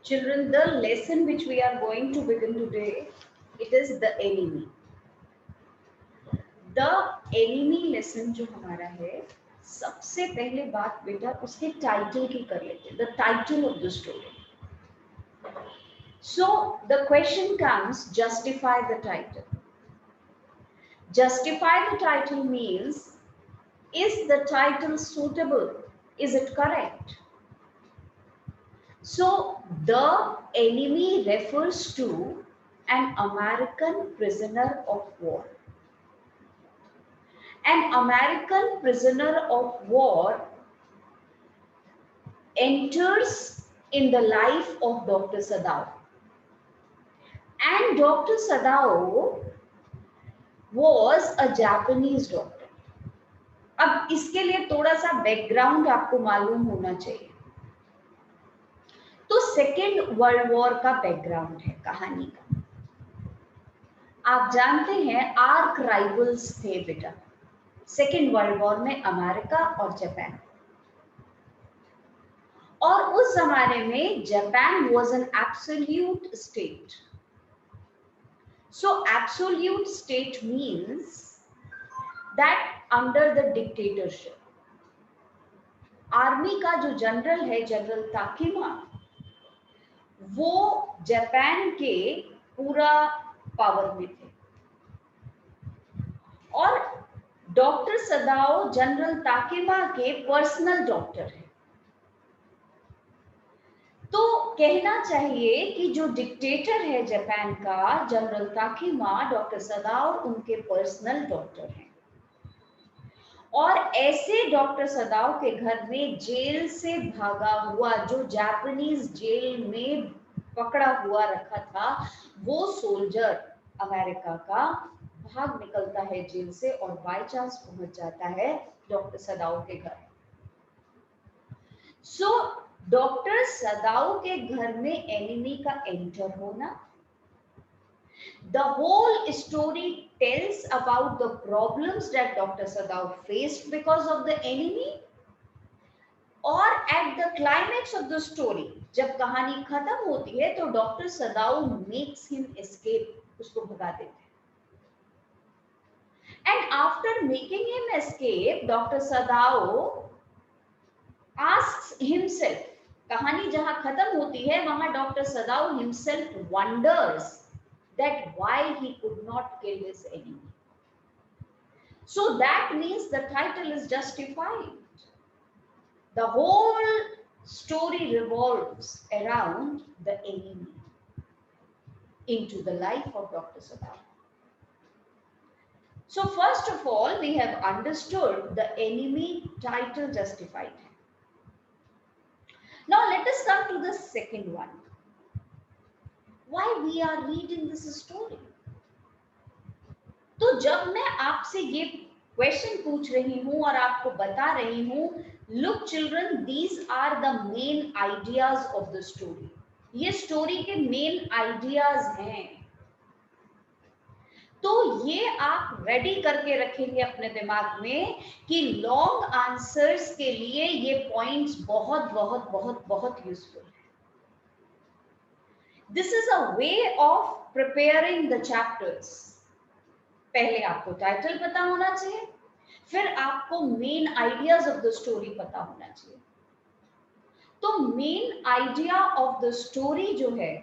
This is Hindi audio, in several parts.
Children, the lesson which we are going to begin today, it is the enemy. The enemy lesson जो हमारा है, सबसे पहले बात बेटा उसके टाइटल की कर लेते हैं. The title of the story. So the question comes, justify the title. Justify the title means, is the title suitable? Is it correct? So the enemy refers to an American prisoner of war. An American prisoner of war enters in the life of Dr. Sadao. And Dr. Sadao was a Japanese doctor. अब इसके लिए थोड़ा सा बैकग्राउंड आपको मालूम होना चाहिए. तो सेकेंड वर्ल्ड वॉर का बैकग्राउंड है कहानी का. आप जानते हैं आर्क राइवल्स थे बेटा सेकेंड वर्ल्ड वॉर में, अमेरिका और जापान. और उस जमाने में Japan was an absolute state. So absolute state means that under the dictatorship. Army का जो जनरल है, जनरल ताकिमा, वो जापान के पूरा पावर में थे. और डॉक्टर सदाओ जनरल ताकिमा के पर्सनल डॉक्टर हैं. तो कहना चाहिए कि जो डिक्टेटर है जापान का, जनरल ताकिमा, डॉक्टर सदाओ उनके पर्सनल डॉक्टर हैं. और ऐसे डॉक्टर सदाओ के घर में जेल से भागा हुआ, जो जापानीज जेल में पकड़ा हुआ रखा था, वो सोल्जर अमेरिका का भाग निकलता है जेल से और बाय चांस पहुंच जाता है डॉक्टर सदाओ के घर. सो डॉक्टर सदाओ के घर में एनिमी का एंटर होना. The whole story tells about the problems that Dr. Sadao faced because of the enemy. और at the climax of the story, जब कहानी खत्म होती है तो डॉक्टर सदाओ makes him escape, उसको भगा देते हैं. And after making him escape, Dr. Sadao asks himself, कहानी जहां खत्म होती है वहां doctor Sadao himself wonders that why he could not kill his enemy. So that means the title is justified. The whole story revolves around the enemy into the life of Dr. Sadao. So first of all, we have understood the enemy title justified. Now let us come to the second one. Why we are reading this story? तो जब मैं आपसे ये क्वेश्चन पूछ रही हूं और आपको बता रही हूं, look children, these are the main ideas of the story. ये स्टोरी के मेन आइडियाज हैं. तो ये आप रेडी करके रखेंगे अपने दिमाग में कि लॉन्ग आंसर्स के लिए ये पॉइंट्स बहुत बहुत बहुत बहुत यूजफुल है. This is a way of preparing the chapters. पहले आपको टाइटल पता होना चाहिए, फिर आपको main ideas of the story पता होना चाहिए. तो main idea of the story जो है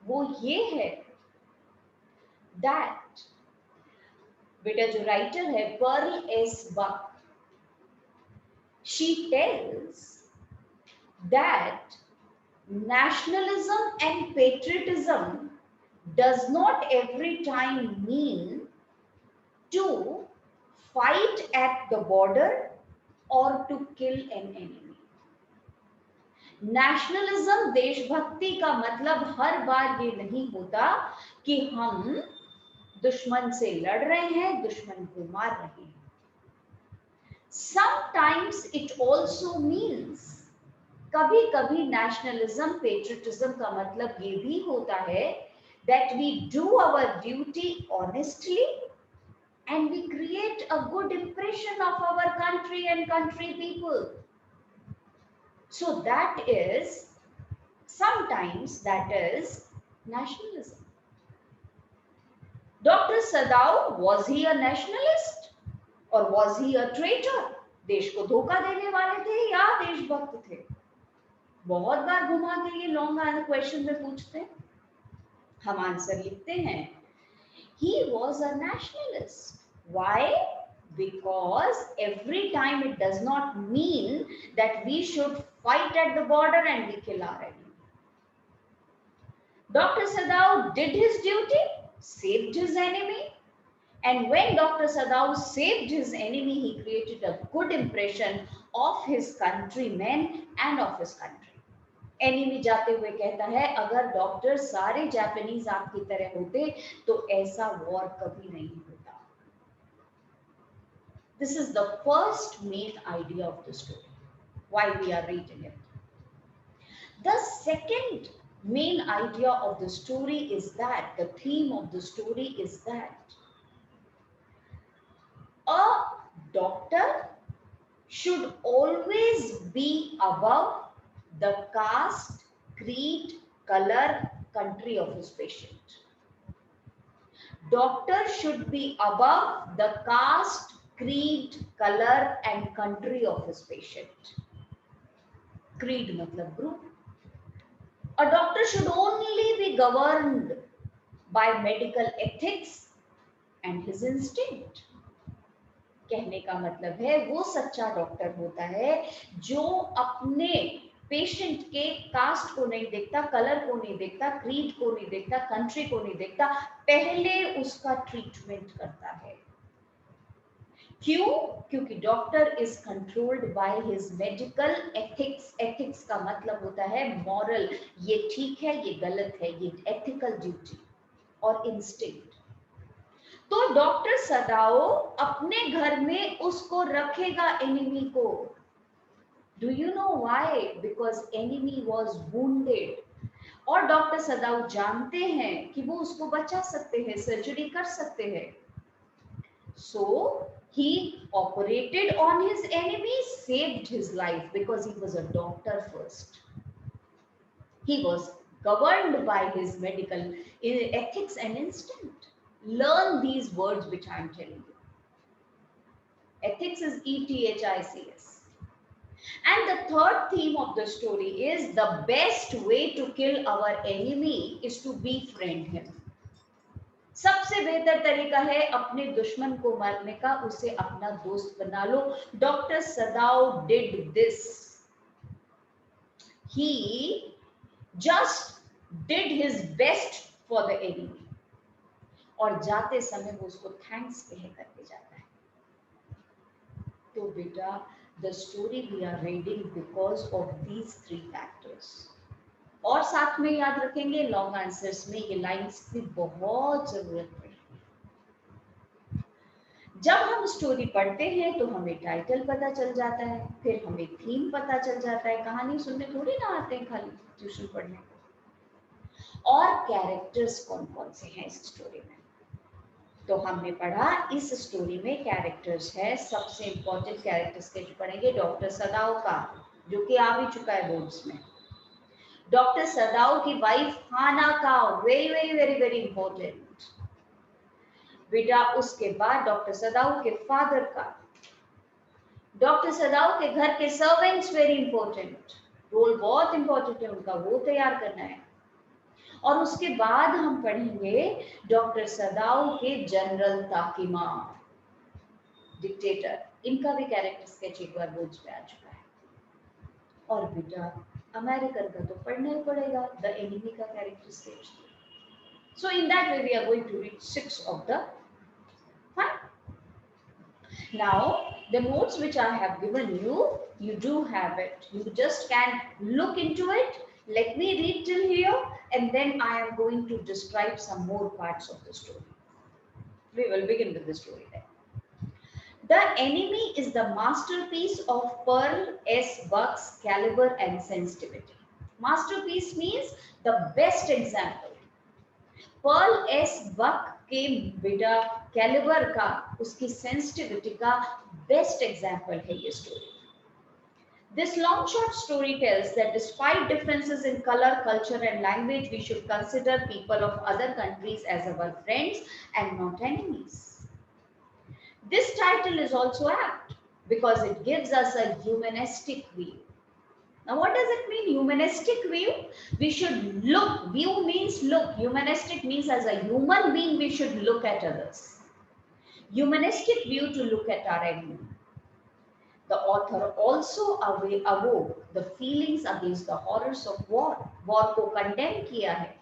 वो ये है दैट, बेटा जो राइटर है Pearl S Buck, she tells that nationalism and patriotism does not every time mean to fight at the border or to kill an enemy. Nationalism, देशभक्ति का मतलब हर बार ये नहीं होता कि हम दुश्मन से लड़ रहे हैं, दुश्मन को मार रहे हैं. Sometimes it also means, कभी कभी नेशनलिज्म, पेट्रियटिज्म का मतलब ये भी होता है that we do our duty honestly and we create a good impression of our country and country people. So that is sometimes that is nationalism. Dr. Sadao, was he a nationalist or was he a traitor? देश को धोखा देने वाले थे या देशभक्त थे? बहुत बार घुमा के ये लॉन्ग क्वेश्चन में पूछते हैं, हम आंसर लिखते हैं. He was a nationalist. Why? Because every time it does not mean that we should fight at the border and we kill our enemy. Dr. Sadao did his duty, saved his enemy, and when Dr. Sadao saved his enemy, he created a good impression of his countrymen and of his country. Enemy जाते हुए कहता है, अगर डॉक्टर सारे जापानीज आपकी तरह होते तो ऐसा वॉर कभी नहीं होता. This is the first main idea of the story, why we are reading it. The second main idea of the story is that the theme of the story is that a doctor should always be above the caste, creed, color, country of his patient. Doctor should be above the caste, creed, color and country of his patient. Creed matlab group. A doctor should only be governed by medical ethics and his instinct. कहने का मतलब है वो सच्चा डॉक्टर होता है जो अपने पेशेंट के कास्ट को नहीं देखता, कलर को नहीं देखता, क्रीड को नहीं देखता, कंट्री को नहीं देखता, पहले उसका ट्रीटमेंट करता है. क्यों? क्योंकि doctor is controlled by his medical ethics. Ethics का मतलब होता है मॉरल, ये ठीक है, ये गलत है, ये एथिकल ड्यूटी और इंस्टिंक्ट. तो डॉक्टर सदाओ अपने घर में उसको रखेगा एनिमी को. Do you know why? Because enemy was wounded. और डॉक्टर सदाओ जानते हैं कि वो उसको बचा सकते हैं, सर्जरी कर सकते हैं. So he operated on his enemy, saved his life because he was a doctor first. He was governed by his medical ethics and instinct. Learn these words which I am telling you. Ethics is ethics. And the third theme of the story is the best way to kill our enemy is to befriend him. सबसे बेहतर तरीका है अपने दुश्मन को मारने का, उसे अपना दोस्त बना लो. Doctor Sadao did this. He just did his best for the enemy. और जाते समय वो उसको थैंक्स कह करके जाता है. तो बेटा, the story we are reading because of these 3 factors. और साथ में याद रखेंगे लॉन्ग आंसर्स में ये लाइंस की बहुत जरूरत पड़ेगी. जब हम स्टोरी पढ़ते हैं तो हमें टाइटल पता चल जाता है, फिर हमें थीम पता चल जाता है. कहानी सुनने थोड़ी ना आते हैं खाली ट्यूशन पढ़ने को. और कैरेक्टर्स कौन कौन से हैं इस स्टोरी में, तो हमने पढ़ा इस स्टोरी में कैरेक्टर्स है. सबसे इंपॉर्टेंट कैरेक्टर स्केच पढ़ेंगे डॉक्टर सदाओ का, जो कि आ भी चुका है बोर्ड्स में. डॉक्टर सदाओ की वाइफ हाना का, very very very very important बेटा. उसके बाद डॉक्टर सदाओ के फादर का, डॉक्टर सदाओ के घर के सर्वेंट्स, वेरी इंपॉर्टेंट. रोल बहुत इंपॉर्टेंट है उनका, वो तैयार करना है. और उसके बाद हम पढ़ेंगे डॉक्टर सदाओ के जनरल ताकिमा, डिक्टेटर. इनका भी कैरेक्टर स्केच एक बार बोर्ड पे आ चुका है. और बेटा अमेरिकन का तो पढ़ना ही पड़ेगा, द एनिमी का character sketch. So in that way we are going to read 6 of the fine. Now the notes which I have given you, you do have it. You just can look into it. Let me read till here and then I am going to describe some more parts of the story. We will begin with the story then. The Enemy is the masterpiece of Pearl S. Buck's caliber and sensitivity. Masterpiece means the best example. Pearl S. Buck के बेटा कैलिबर का, उसकी सेंसिटिविटी का बेस्ट एग्जाम्पल है ये story. This long short story tells that despite differences in color, culture, and language, we should consider people of other countries as our friends and not enemies. This title is also apt because it gives us a humanistic view. Now, what does it mean, humanistic view? We should look, view means look, humanistic means as a human being, we should look at others. Humanistic view to look at our enemy. The author also awoke the feelings against the horrors of war. War को condemn किया है.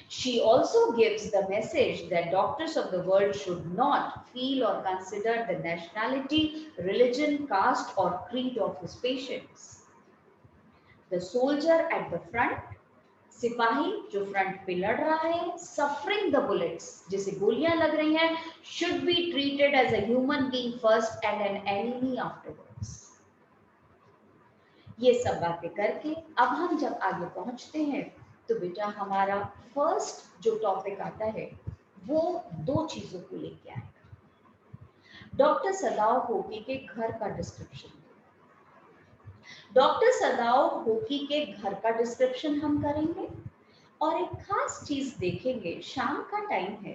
She also gives the message that doctors of the world should not feel or consider the nationality, religion, caste, or creed of his patients. The soldier at the front, सिपाही जो फ्रंट पे लड़ रहा है, suffering the bullets, जिसे गोलियां लग रही हैं, should be treated as a human being first and an enemy afterwards. ये सब बातें करके अब हम जब आगे पहुंचते हैं तो बेटा हमारा फर्स्ट जो टॉपिक आता है वो दो चीजों को लेके आएगा. डॉक्टर सदाओ होकी के घर का डिस्क्रिप्शन. डॉक्टर सदाओ होकी के घर का डिस्क्रिप्शन हम करेंगे और एक खास चीज देखेंगे. शाम का टाइम है,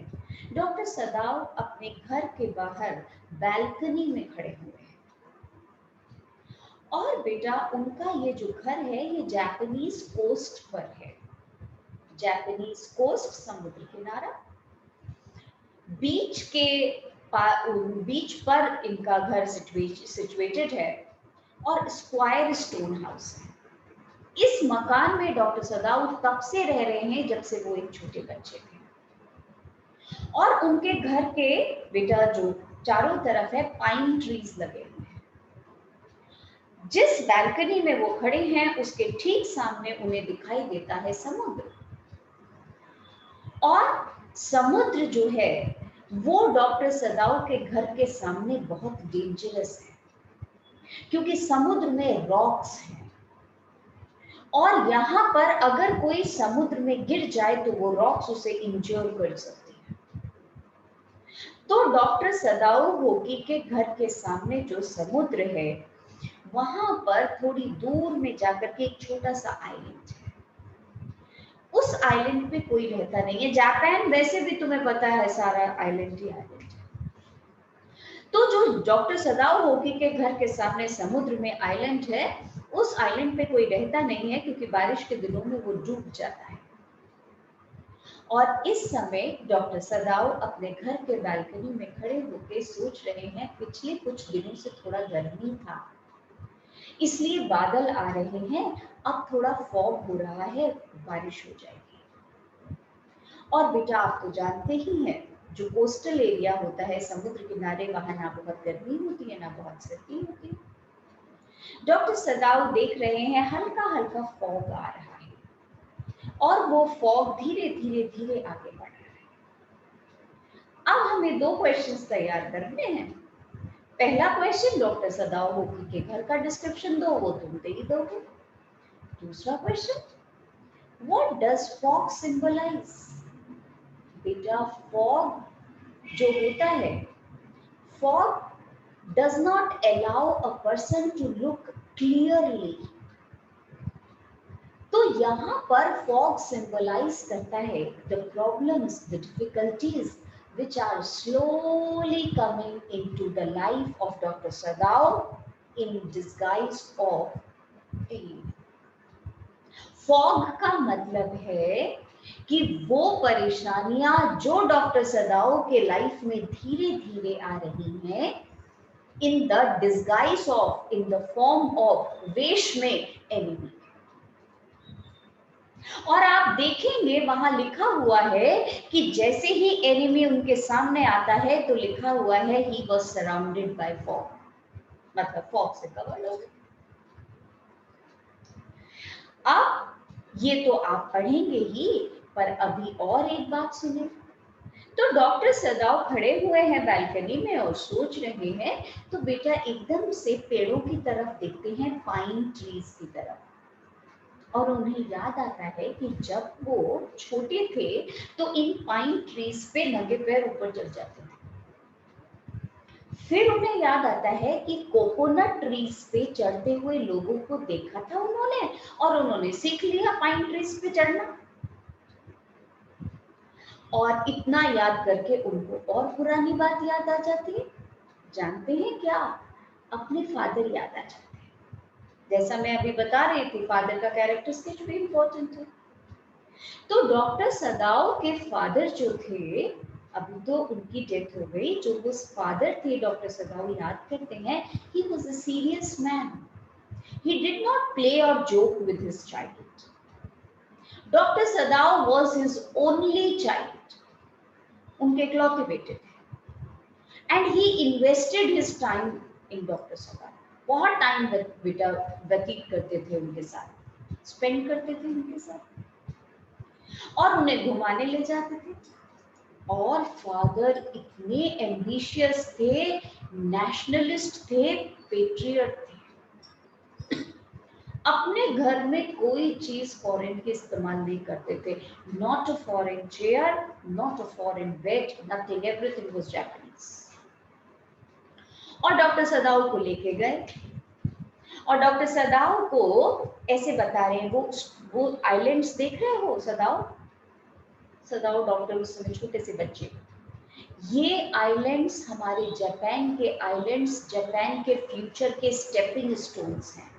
डॉक्टर सदाओ अपने घर के बाहर बैल्कनी में खड़े हुए हैं और बेटा उनका ये जो घर है ये जापानीज कोस्ट पर है. जापानीज कोस्ट, समुद्र किनारा, बीच पर इनका घर सिचुएटेड है और स्क्वायर स्टोन हाउस है. इस मकान में डॉक्टर सदाऊ तब से रह रहे हैं जब से वो एक छोटे बच्चे थे और उनके घर के बेटा जो चारों तरफ है पाइन ट्रीज लगे हुए हैं. जिस बैल्कनी में वो खड़े हैं उसके ठीक सामने उन्हें दिखाई देता है समुद्र. और समुद्र जो है वो डॉक्टर सदाऊ के घर के सामने बहुत डेंजरस है क्योंकि समुद्र में रॉक्स हैं और यहाँ पर अगर कोई समुद्र में गिर जाए तो वो रॉक्स उसे इंजर कर सकती है. तो डॉक्टर सदाऊ होकी के घर के सामने जो समुद्र है वहां पर थोड़ी दूर में जाकर के एक छोटा सा आइलैंड है. उस आइलैंड पे कोई रहता नहीं है. जापान वैसे भी तुम्हें पता है सारा आइलैंड ही आइलैंड है. तो जो डॉक्टर सदाऊ होकी के घर के सामने समुद्र में आइलैंड है उस आइलैंड पे कोई रहता नहीं है क्योंकि बारिश के दिनों में वो डूब जाता है. और इस समय डॉक्टर सदाऊ अपने घर के बालकनी में खड़े होकर सोच रहे हैं पिछले कुछ दिनों से थोड़ा गर्मी था इसलिए बादल आ रहे हैं, अब थोड़ा फॉग हो रहा है, बारिश हो जाएगी. और बेटा आप तो जानते ही हैं जो कोस्टल एरिया होता है समुद्र किनारे वहां ना बहुत गर्मी होती है ना बहुत सर्दी होती है. डॉक्टर सदाऊ देख रहे हैं हल्का हल्का फॉग आ रहा है और वो फॉग धीरे धीरे धीरे आगे बढ़ रहा है. अब हमें दो क्वेश्चंस तैयार करने हैं. पहला क्वेश्चन डॉक्टर सदाऊ होकी के घर का डिस्क्रिप्शन दो, वो तुम दे ही दोगे. दूसरा question what does fog symbolize. बेटा फॉग जो होता है, fog does not allow a person to look clearly. तो यहाँ पर fog symbolize करता है the problems, the difficulties which are slowly coming into the life of Dr. Sadao in disguise of pain. Fog का मतलब है कि वो परेशानियां जो डॉक्टर सदाओ के लाइफ में धीरे धीरे आ रही हैं in the disguise of, in the form of, वेश में enemy. और आप देखेंगे वहां लिखा हुआ है कि जैसे ही enemy उनके सामने आता है तो लिखा हुआ है he was surrounded by fog, मतलब fog से कवर हो गए. अब ये तो आप पढ़ेंगे ही, पर अभी और एक बात सुनिए. तो डॉक्टर सदाऊ खड़े हुए हैं बैल्कनी में और सोच रहे हैं तो बेटा एकदम से पेड़ों की तरफ देखते हैं, पाइन ट्रीज की तरफ, और उन्हें याद आता है कि जब वो छोटे थे तो इन पाइन ट्रीज पे नंगे पैर ऊपर चढ़ जाते थे. फिर उन्हें याद आता है कि कोकोनट ट्रीज पे चढ़ते हुए लोगों को देखा था उन्होंने, और उन्होंने सीख लिया पाइन ट्रीज पे चढ़ना। और इतना याद करके उनको और पुरानी बात याद आ जाती है। जानते हैं क्या? अपने फादर याद आ जाते हैं। जैसा मैं अभी बता रही थी, फादर का कैरेक्टर स्केच भी इम्पोर्टेंट है। तो डॉक्टर सदाओ के फादर जो थे, अभी तो उनकी डेथ हो गई, जो वो फादर थे डॉक्टर सदाओ याद करते हैं, he was a serious man, he did not play or joke with his child. Doctor Sadao was his only child, उनके इकलौते बेटे थे। And he invested his time in doctor Sadao, बहुत टाइम बेटा व्यतीत करते थे उनके साथ, स्पेंड करते थे उनके साथ, और उन्हें घुमाने ले जाते थे। और फादर इतने एम्बिशियस थे, नेशनलिस्ट थे, पेट्रियट थे। अपने घर में कोई चीज फॉरेन की इस्तेमाल नहीं करते थे। Not a foreign chair, not a foreign bed, nothing, everything was Japanese. और डॉक्टर सदाओ को लेके गए, और डॉक्टर सदाओ को ऐसे बता रहे हैं, वो आइलैंड्स देख रहे हो सदाओ, सदाओ डॉक्टर उस समय छोटे से बच्चे, ये आइलैंड्स हमारे जापान के आइलैंड्स, जापान के फ्यूचर के स्टेपिंग स्टोन्स हैं।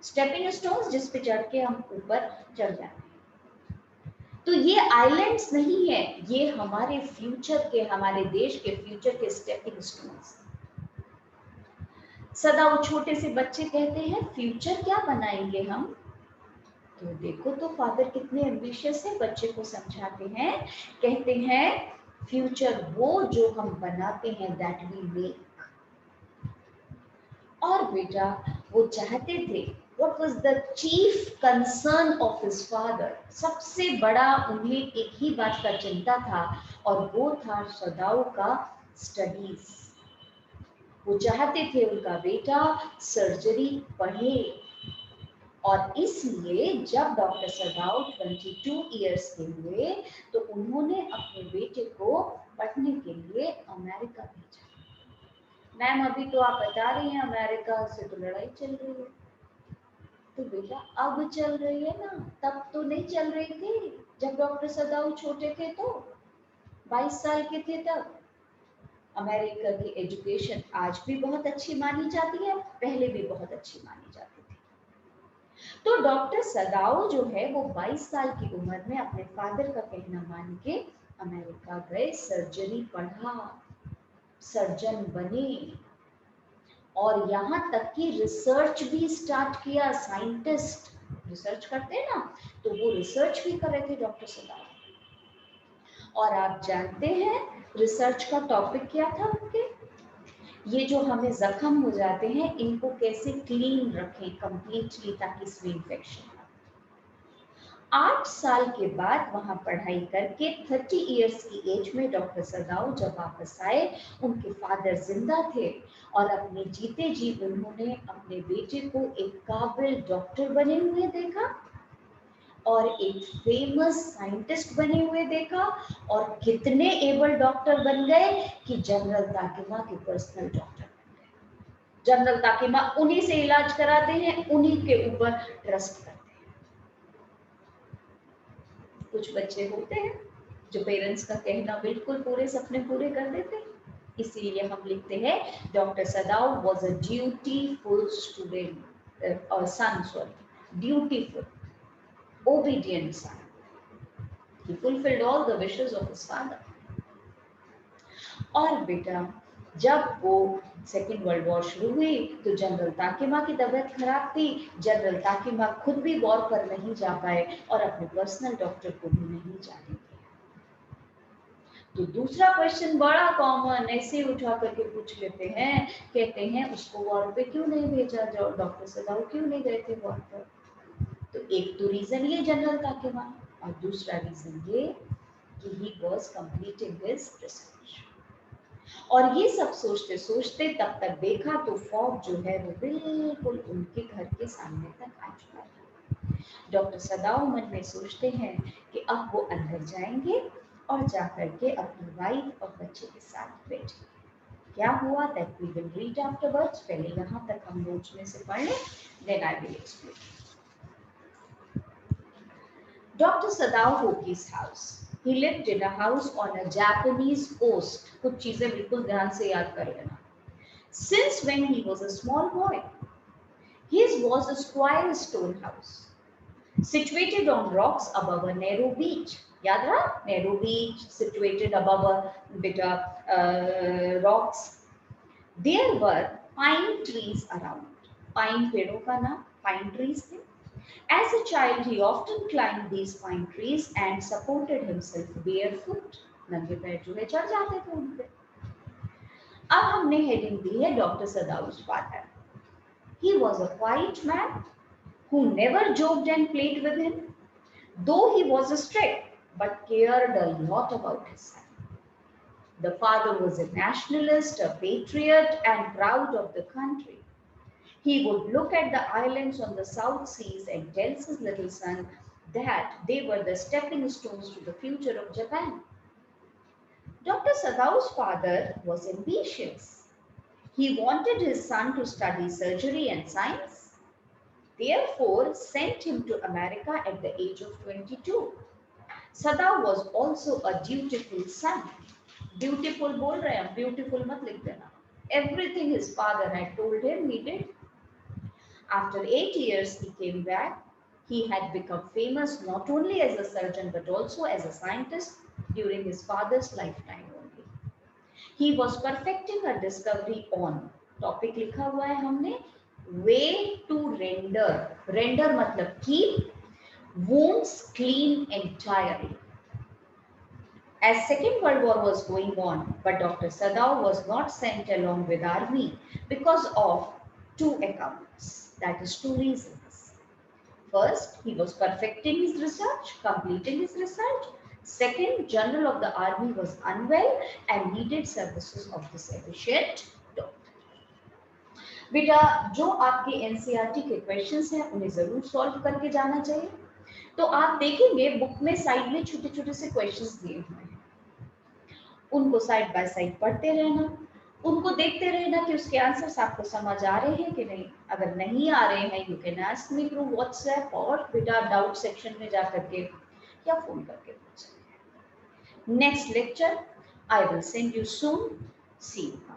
स्टेपिंग स्टोन्स जिस पे चढ़ के हम ऊपर चढ़ जाते हैं। तो ये आइलैंड्स नहीं है, ये हमारे फ्यूचर के, हमारे देश के फ्यूचर के स्टेपिंग स्टोन्स। सदाओ छोटे से बच्चे कहते हैं, फ्यूचर क्या बनाएंगे हम? तो देखो तो फादर कितने एम्बिशियस है, बच्चे को समझाते हैं, कहते हैं फ्यूचर वो जो हम बनाते हैं, दैट वी मेक। और बेटा वो चाहते थे, what was the chief concern of his father, सबसे बड़ा उन्हें एक ही बात का चिंता था, और वो था सदाओ का स्टडीज। वो चाहते थे उनका बेटा सर्जरी पढ़े, और इसलिए जब डॉक्टर सदाओ 22 इयर्स के हुए, तो उन्होंने अपने बेटे को पढ़ने के लिए अमेरिका भेजा। मैम अभी तो आप बता रही हैं अमेरिका से तो लड़ाई चल रही है। तो बेटा अब चल रही है ना, तब तो नहीं चल रही थी जब डॉक्टर सदाओ छोटे थे, तो 22 साल के थे तब। अमेरिका की एजुकेशन आज भी बहुत अच्छी मानी जाती है, पहले भी बहुत अच्छी मानी जाती थी। तो डॉक्टर सदाओ जो है वो 22 साल की उम्र में अपने फादर का कहना मान के अमेरिका गए, सर्जरी पढ़ा, सर्जन बने, और यहाँ तक कि रिसर्च भी स्टार्ट किया। साइंटिस्ट रिसर्च करते हैं ना, तो वो रिसर्च भी कर रहे थे डॉक्टर सदाओ। और आप जानते हैं रिसर्च का टॉपिक क्या था उनके? ये जो हमें जख्म हो जाते हैं, इनको कैसे क्लीन रखें कंप्लीटली, ताकि इसमें इन्फेक्शन ना। 8 साल के बाद वहां पढ़ाई करके 30 इयर्स की एज में डॉक्टर सदाओ जब वापस आए, उनके फादर जिंदा थे, और अपने जीते जी उन्होंने अपने बेटे को एक काबिल डॉक्टर बने हुए देखा, और एक फेमस साइंटिस्ट बने हुए देखा, और कितने एबल डॉक्टर बन गए कि जनरल ताकिमा के पर्सनल डॉक्टर बन गए। जनरल ताकिमा उन्हीं से इलाज कराते हैं, उन्हीं के ऊपर ट्रस्ट करते हैं। कुछ बच्चे होते हैं जो पेरेंट्स का कहना बिल्कुल पूरे सपने पूरे कर देते हैं, इसीलिए हम लिखते हैं doctor Sadao was a dutiful student और son, sorry, dutiful obedient son. He fulfilled all the wishes of his father. और बेटा जब वो सेकेंड वर्ल्ड वॉर शुरू हुई, तो जनरल ताकिमा की तबीयत खराब थी। जनरल ताकिमा खुद भी वॉर पर नहीं जा पाए, और अपने पर्सनल डॉक्टर को भी नहीं जाने दिया। तो दूसरा क्वेश्चन बड़ा कॉमन ऐसे उठा करके पूछ लेते हैं, कहते हैं उसको वॉर पे क्यों नहीं भेजा, डॉक्टर सदाओ क्यों नहीं गए थे वॉर पर? तो एक तो रीजन ये जनरल ताकिमा, और दूसरा रीजन ये कि he was completing his research. और ये सब सोचते सोचते तब तक देखा तो फॉग जो है वो बिल्कुल उनके घर के सामने तक आ चुका था। डॉक्टर सदाओ मन में सोचते हैं कि अब वो अंदर जाएंगे और जाकर के अपनी वाइफ और बच्चे के साथ बैठेंगे। क्या हुआ that we will read afterwards. पहले यहाँ तक हम नोट्स में से पढ़ लें, then I will explain. Dr. Sadao Hoki's house. He lived in a house on a Japanese coast. कुछ चीजें बिल्कुल ध्यान से याद कर लेना. Since when he was a small boy, his was a square stone house situated on rocks above a narrow beach. याद रहा? Narrow beach situated above a bit of rocks. There were pine trees around. Pine पेड़ों का नाम pine trees थे. As a child, he often climbed these pine trees and supported himself barefoot. नंगे पैर जो है चढ़ जाते थे उन पे. अब हमने हेडिंग दी है doctor सदाउ's father. He was a quiet man who never joked and played with him, though he was strict but cared a lot about his son. The father was a nationalist, a patriot, and proud of the country. He would look at the islands on the South Seas and tell his little son that they were the stepping stones to the future of Japan. Dr. Sadao's father was ambitious. He wanted his son to study surgery and science, therefore sent him to America at the age of 22. Sadao was also a dutiful son. Dutiful बोल रहे हैं, beautiful मत लिख देना. Everything his father had told him, he did. After 8 years, he came back. He had become famous not only as a surgeon but also as a scientist during his father's lifetime only. He was perfecting a discovery on topic लिखा हुआ है हमने way to render. Render मतलब keep wounds clean entirely. As Second World War was going on, but Dr. Sadao was not sent along with army because of two accounts. That is, two reasons. First, he was perfecting his research, completing his research. Second, General of the Army was unwell and needed services of this efficient doctor. बेटा जो आपके एनसीईआरटी के क्वेश्चंस हैं उन्हें जरूर सॉल्व करके जाना चाहिए. तो आप देखेंगे बुक में साइड में छोटे-छोटे से क्वेश्चंस दिए हुए हैं. उनको साइड बाय साइड पढ़ते रहना, उनको देखते रहना कि उसके आंसर्स आपको समझ आ रहे हैं कि नहीं. अगर नहीं आ रहे हैं you can ask me through WhatsApp और बेटा डाउट सेक्शन में जा करके या फोन करके पूछ सकते हैं. Next lecture I will send you soon. See you.